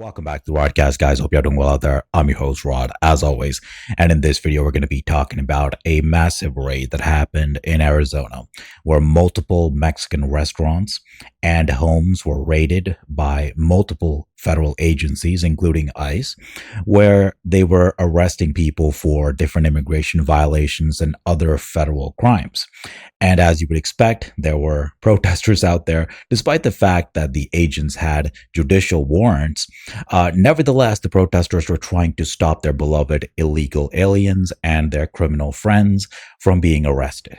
Welcome back to the Rodecast, guys. Hope you're doing well out there. I'm your host, Rod, as always. And in this video, we're going to be talking about a massive raid that happened in Arizona, where multiple Mexican restaurants and homes were raided by multiple federal agencies, including ICE, where they were arresting people for different immigration violations and other federal crimes. And as you would expect, there were protesters out there, despite the fact that the agents had judicial warrants. Nevertheless, the protesters were trying to stop their beloved illegal aliens and their criminal friends from being arrested.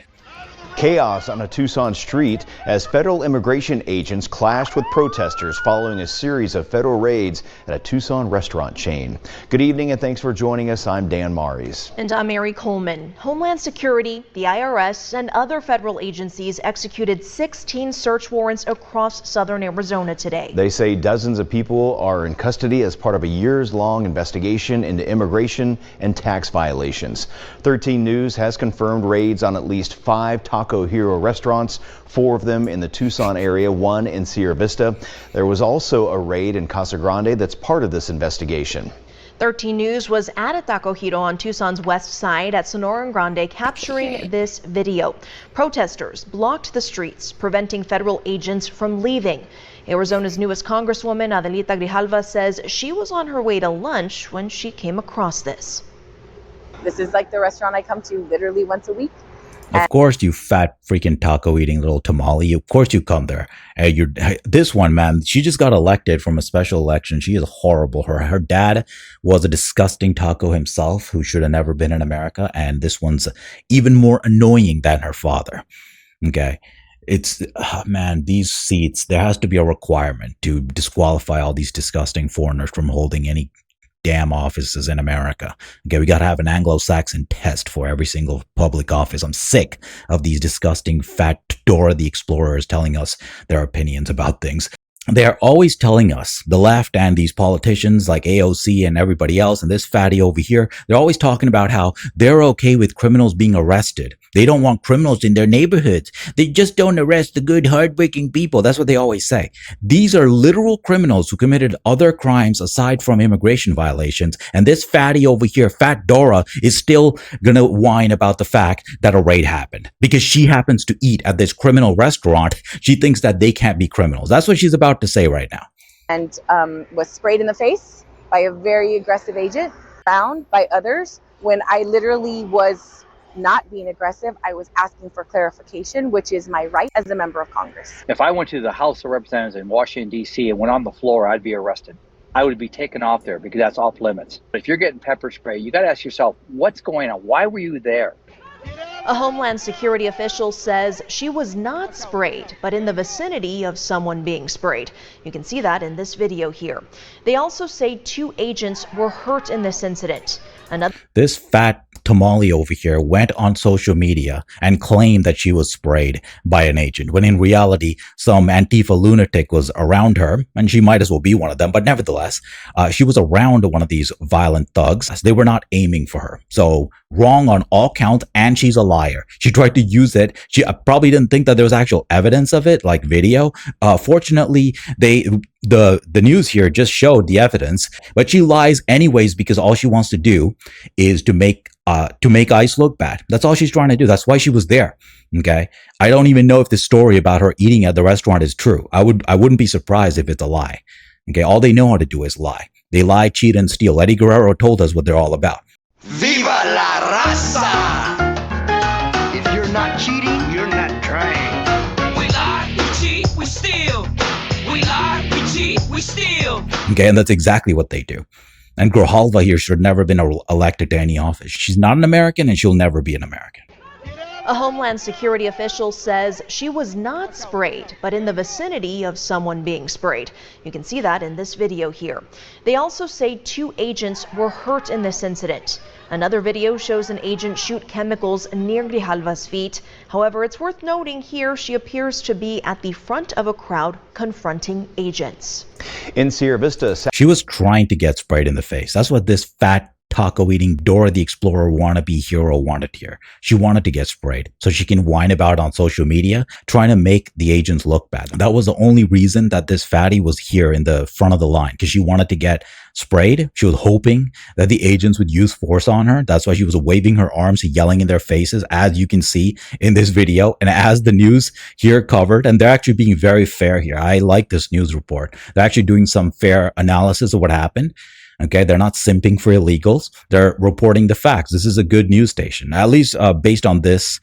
Chaos on a Tucson street as federal immigration agents clashed with protesters following a series of federal raids at a Tucson restaurant chain. Good evening and thanks for joining us. I'm Dan Maries. And I'm Mary Coleman. Homeland Security, the IRS, and other federal agencies executed 16 search warrants across southern Arizona today. They say dozens of people are in custody as part of a years-long investigation into immigration and tax violations. 13 News has confirmed raids on at least 5 Taco Hero restaurants, 4 of them in the Tucson area, 1 in Sierra Vista. There was also a raid in Casa Grande that's part of this investigation. 13 News was at a Taco Hero on Tucson's west side at Sonora Grande, capturing this video. Protesters blocked the streets, preventing federal agents from leaving. Arizona's newest Congresswoman, Adelita Grijalva, says she was on her way to lunch when she came across this. This is like the restaurant I come to literally once a week. Of course, you fat freaking taco eating little tamale. Of course you come there. This one, man, she just got elected from a special election. She is horrible. Her dad was a disgusting taco himself who should have never been in America. And this one's even more annoying than her father. Okay. Man, these seats, there has to be a requirement to disqualify all these disgusting foreigners from holding any damn offices in America. Okay, we got to have an Anglo-Saxon test for every single public office. I'm sick of these disgusting fat Dora the Explorers telling us their opinions about things. They're always telling us, the left and these politicians like AOC and everybody else and this fatty over here, they're always talking about how they're okay with criminals being arrested. They don't want criminals in their neighborhoods. They just don't arrest the good, hardworking people. That's what they always say. These are literal criminals who committed other crimes aside from immigration violations. And this fatty over here, Fat Dora, is still going to whine about the fact that a raid happened because she happens to eat at this criminal restaurant. She thinks that they can't be criminals. That's what she's about to say right now. And was sprayed in the face by a very aggressive agent, found by others when I literally was not being aggressive. I was asking for clarification, which is my right as a member of Congress. If I went to the House of Representatives in Washington, D.C. and went on the floor, I'd be arrested. I would be taken off there because that's off limits. But if you're getting pepper spray, you got to ask yourself, what's going on? Why were you there? A Homeland Security official says she was not sprayed, but in the vicinity of someone being sprayed. You can see that in this video here. They also say 2 agents were hurt in this incident. This fat tamale over here went on social media and claimed that she was sprayed by an agent, when in reality, some Antifa lunatic was around her, and she might as well be one of them. But nevertheless, she was around one of these violent thugs. They were not aiming for her. So wrong on all counts, and she's a liar. She tried to use it. She probably didn't think that there was actual evidence of it, like video. Fortunately, the news here just showed the evidence, but she lies anyways because all she wants to do is to make ICE look bad. That's all she's trying to do. That's why she was there. Okay, I don't even know if the story about her eating at the restaurant is true. I wouldn't be surprised if it's a lie. Okay, all they know how to do is lie. They lie, cheat, and steal. Eddie Guerrero told us what they're all about. Viva la raza! If you're not cheating, you're not trying. We lie, we cheat, we steal. We lie, we cheat, we steal. Okay, and that's exactly what they do. And Grijalva here should have never been elected to any office. She's not an American and she'll never be an American. A Homeland Security official says she was not sprayed, but in the vicinity of someone being sprayed. You can see that in this video here. They also say 2 agents were hurt in this incident. Another video shows an agent shoot chemicals near Grijalva's feet. However, it's worth noting here she appears to be at the front of a crowd confronting agents. In Sierra Vista, she was trying to get sprayed in the face. That's what this fat taco eating Dora the Explorer wannabe hero wanted here. She wanted to get sprayed so she can whine about it on social media, trying to make the agents look bad. That was the only reason that this fatty was here in the front of the line, because she wanted to get sprayed. She was hoping that the agents would use force on her. That's why she was waving her arms, yelling in their faces, as you can see in this video. And as the news here covered, and they're actually being very fair here. I like this news report. They're actually doing some fair analysis of what happened. Okay, they're not simping for illegals. They're reporting the facts. This is a good news station, at least based on this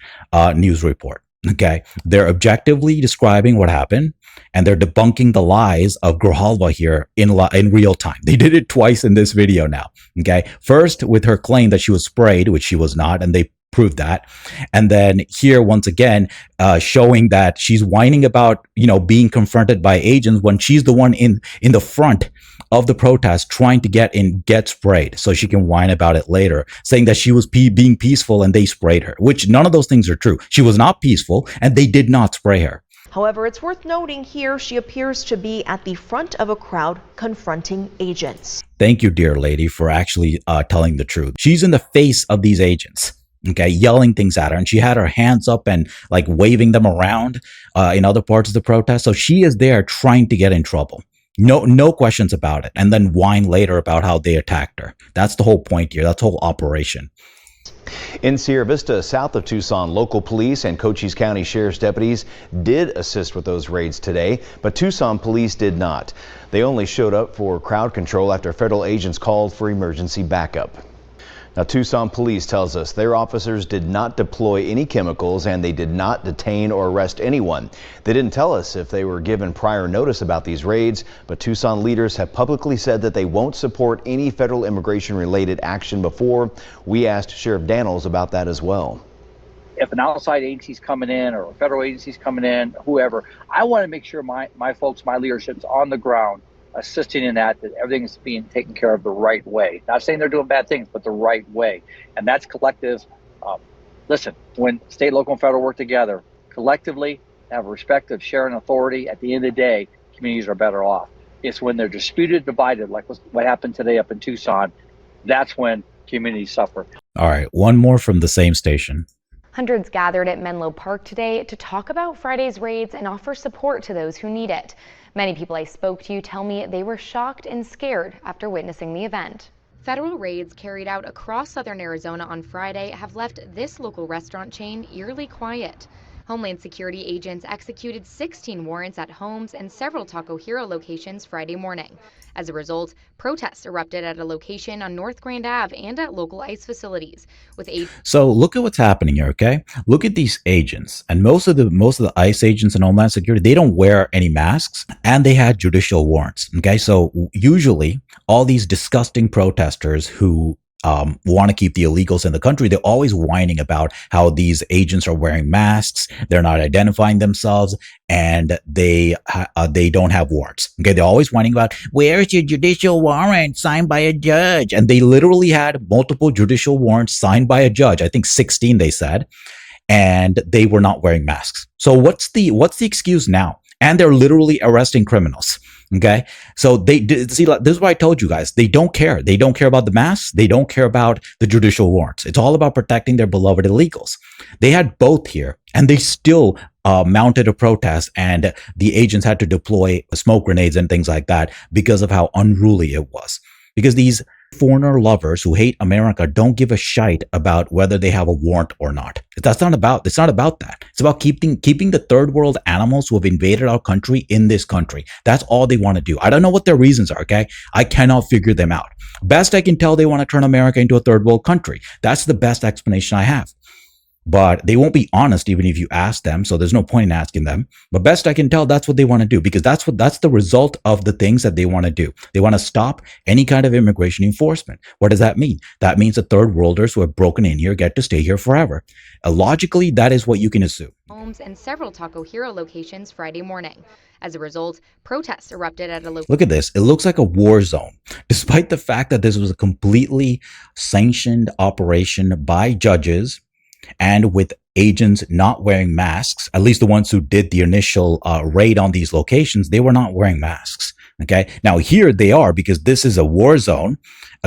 news report. Okay, they're objectively describing what happened, and they're debunking the lies of Grijalva here in real time. They did it twice in this video now. Okay, first with her claim that she was sprayed, which she was not, and they proved that. And then here once again, showing that she's whining about, being confronted by agents when she's the one in the front of the protest trying to get sprayed, so she can whine about it later, saying that she was being peaceful and they sprayed her, which none of those things are true. She was not peaceful and they did not spray her. However, it's worth noting here she appears to be at the front of a crowd confronting agents. Thank you, dear lady, for actually telling the truth. She's in the face of these agents. Okay, yelling things at her, and she had her hands up and like waving them around in other parts of the protest. So she is there trying to get in trouble. No questions about it. And then whine later about how they attacked her. That's the whole point here. That's the whole operation. In Sierra Vista, south of Tucson, local police and Cochise County Sheriff's deputies did assist with those raids today, but Tucson police did not. They only showed up for crowd control after federal agents called for emergency backup. Now, Tucson police tells us their officers did not deploy any chemicals and they did not detain or arrest anyone. They didn't tell us if they were given prior notice about these raids, but Tucson leaders have publicly said that they won't support any federal immigration-related action before. We asked Sheriff Daniels about that as well. If an outside agency's coming in or a federal agency's coming in, whoever, I want to make sure my folks, my leadership's on the ground assisting in that everything's being taken care of the right way. Not saying they're doing bad things, but the right way. And that's collective. Listen, when state, local, and federal work together, collectively have respect of sharing authority, at the end of the day, communities are better off. It's when they're disputed, divided, like what happened today up in Tucson, that's when communities suffer. All right, one more from the same station. Hundreds gathered at Menlo Park today to talk about Friday's raids and offer support to those who need it. Many people I spoke to tell me they were shocked and scared after witnessing the event. Federal raids carried out across southern Arizona on Friday have left this local restaurant chain eerily quiet. Homeland Security agents executed 16 warrants at homes and several Taco Hero locations Friday morning. As a result, protests erupted at a location on North Grand Ave and at local ICE facilities. So look at what's happening here, okay? Look at these agents, and most of the ICE agents and Homeland Security, they don't wear any masks, and they had judicial warrants. Okay, so usually all these disgusting protesters who want to keep the illegals in the country, they're always whining about how these agents are wearing masks, they're not identifying themselves, and they don't have warrants. Okay, they're always whining about, where's your judicial warrant signed by a judge? And they literally had multiple judicial warrants signed by a judge. I think 16 they said, and they were not wearing masks. So what's the excuse now? And they're literally arresting criminals. Okay, so they see. This is what I told you guys. They don't care. They don't care about the masks. They don't care about the judicial warrants. It's all about protecting their beloved illegals. They had both here, and they still mounted a protest, and the agents had to deploy smoke grenades and things like that because of how unruly it was. Because these foreigner lovers who hate America don't give a shite about whether they have a warrant or not. It's not about that. It's about keeping the third world animals who have invaded our country in this country. That's all they want to do. I don't know what their reasons are, okay? I cannot figure them out. Best I can tell, they want to turn America into a third world country. That's the best explanation I have. But they won't be honest even if you ask them, so there's no point in asking them. But best I can tell, that's what they want to do, because that's the result of the things that they want to do. They want to stop any kind of immigration enforcement. What does that mean? That means the third worlders who have broken in here get to stay here forever. Logically, that is what you can assume. Homes and several Taco Hero locations Friday morning. As a result, protests erupted at a location. Look at this. It looks like a war zone, despite the fact that this was a completely sanctioned operation by judges, and with agents not wearing masks. At least the ones who did the initial raid on these locations, they were not wearing masks. Okay. Now here they are, because this is a war zone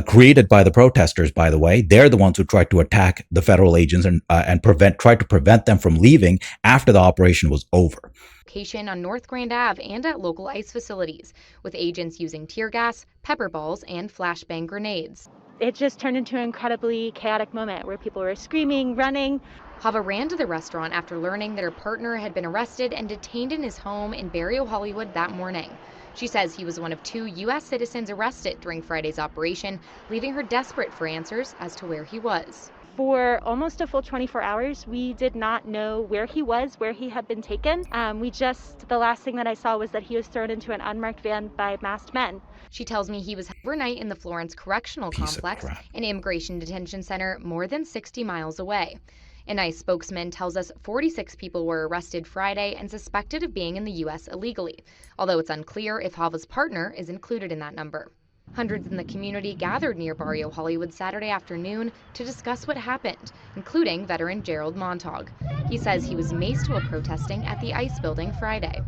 created by the protesters, by the way. They're the ones who tried to attack the federal agents and tried to prevent them from leaving after the operation was over. Location on North Grand Ave and at local ICE facilities, with agents using tear gas, pepper balls, and flashbang grenades. It just turned into an incredibly chaotic moment where people were screaming, running. Hava ran to the restaurant after learning that her partner had been arrested and detained in his home in Barrio Hollywood that morning. She says he was one of 2 U.S. citizens arrested during Friday's operation, leaving her desperate for answers as to where he was. For almost a full 24 hours, we did not know where he was, where he had been taken. The last thing that I saw was that he was thrown into an unmarked van by masked men. She tells me he was overnight in the Florence Correctional Complex, an immigration detention center more than 60 miles away. An ICE spokesman tells us 46 people were arrested Friday and suspected of being in the U.S. illegally, although it's unclear if Hava's partner is included in that number. Hundreds in the community gathered near Barrio Hollywood Saturday afternoon to discuss what happened, including veteran Gerald Montag. He says he was maced while protesting at the ICE building Friday.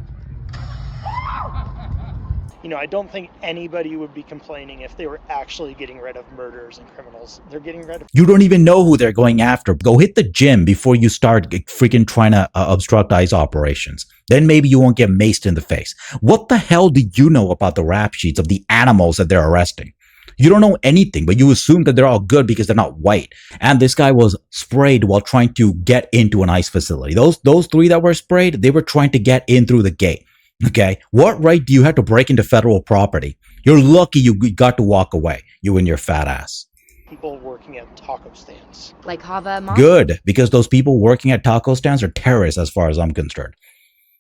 I don't think anybody would be complaining if they were actually getting rid of murderers and criminals. They're getting rid of... You don't even know who they're going after. Go hit the gym before you start freaking trying to obstruct ICE operations. Then maybe you won't get maced in the face. What the hell do you know about the rap sheets of the animals that they're arresting? You don't know anything, but you assume that they're all good because they're not white. And this guy was sprayed while trying to get into an ICE facility. Those 3 that were sprayed, they were trying to get in through the gate. Okay, what right do you have to break into federal property? You're lucky you got to walk away, you and your fat ass. People working at taco stands. Like Hava. Good, because those people working at taco stands are terrorists as far as I'm concerned.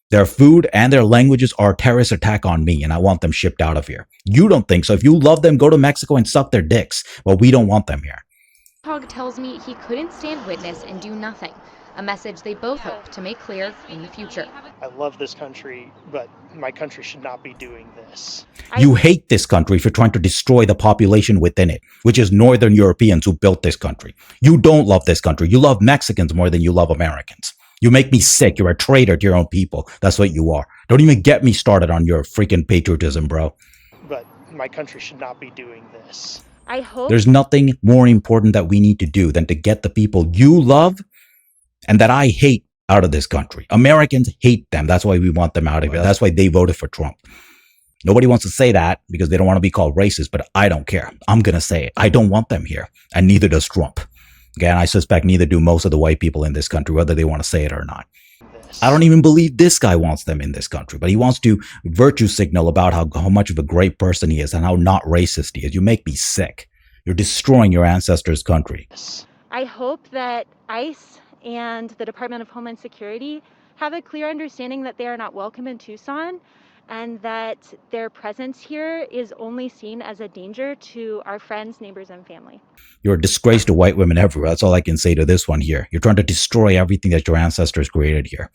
Their food and their languages are a terrorist attack on me, and I want them shipped out of here. You don't think so. If you love them, go to Mexico and suck their dicks. Well, we don't want them here. Montag tells me he couldn't stand witness and do nothing. A message they both hope to make clear in the future. I love this country, but my country should not be doing this. You hate this country if you're trying to destroy the population within it, which is Northern Europeans who built this country. You don't love this country. You love Mexicans more than you love Americans. You make me sick. You're a traitor to your own people. That's what you are. Don't even get me started on your freaking patriotism, bro. But my country should not be doing this. I hope there's nothing more important that we need to do than to get the people you love and that I hate out of this country. Americans hate them. That's why we want them out of here. That's why they voted for Trump. Nobody wants to say that because they don't want to be called racist, but I don't care. I'm going to say it. I don't want them here, and neither does Trump. Okay, and I suspect neither do most of the white people in this country, whether they want to say it or not. I don't even believe this guy wants them in this country, but he wants to virtue signal about how much of a great person he is and how not racist he is. You make me sick. You're destroying your ancestors' country. I hope that ICE and the Department of Homeland Security have a clear understanding that they are not welcome in Tucson and that their presence here is only seen as a danger to our friends, neighbors, and family. You're a disgrace to white women everywhere. That's all I can say to this one here. You're trying to destroy everything that your ancestors created here.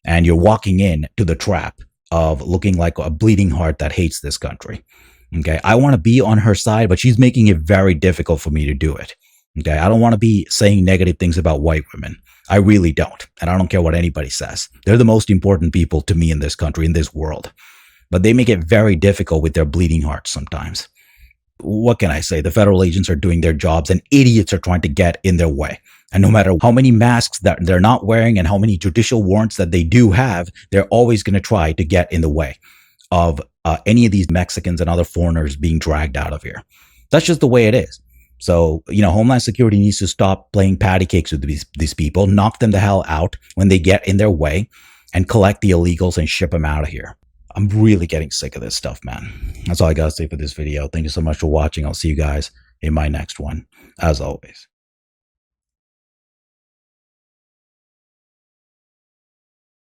And you're walking in to the trap of looking like a bleeding heart that hates this country. Okay, I want to be on her side, but she's making it very difficult for me to do it. Okay, I don't want to be saying negative things about white women. I really don't. And I don't care what anybody says. They're the most important people to me in this country, in this world. But they make it very difficult with their bleeding hearts sometimes. What can I say? The federal agents are doing their jobs and idiots are trying to get in their way. And no matter how many masks that they're not wearing and how many judicial warrants that they do have, they're always going to try to get in the way of any of these Mexicans and other foreigners being dragged out of here. That's just the way it is. So, Homeland Security needs to stop playing patty cakes with these people, knock them the hell out when they get in their way, and collect the illegals and ship them out of here. I'm really getting sick of this stuff, man. That's all I got to say for this video. Thank you so much for watching. I'll see you guys in my next one, as always.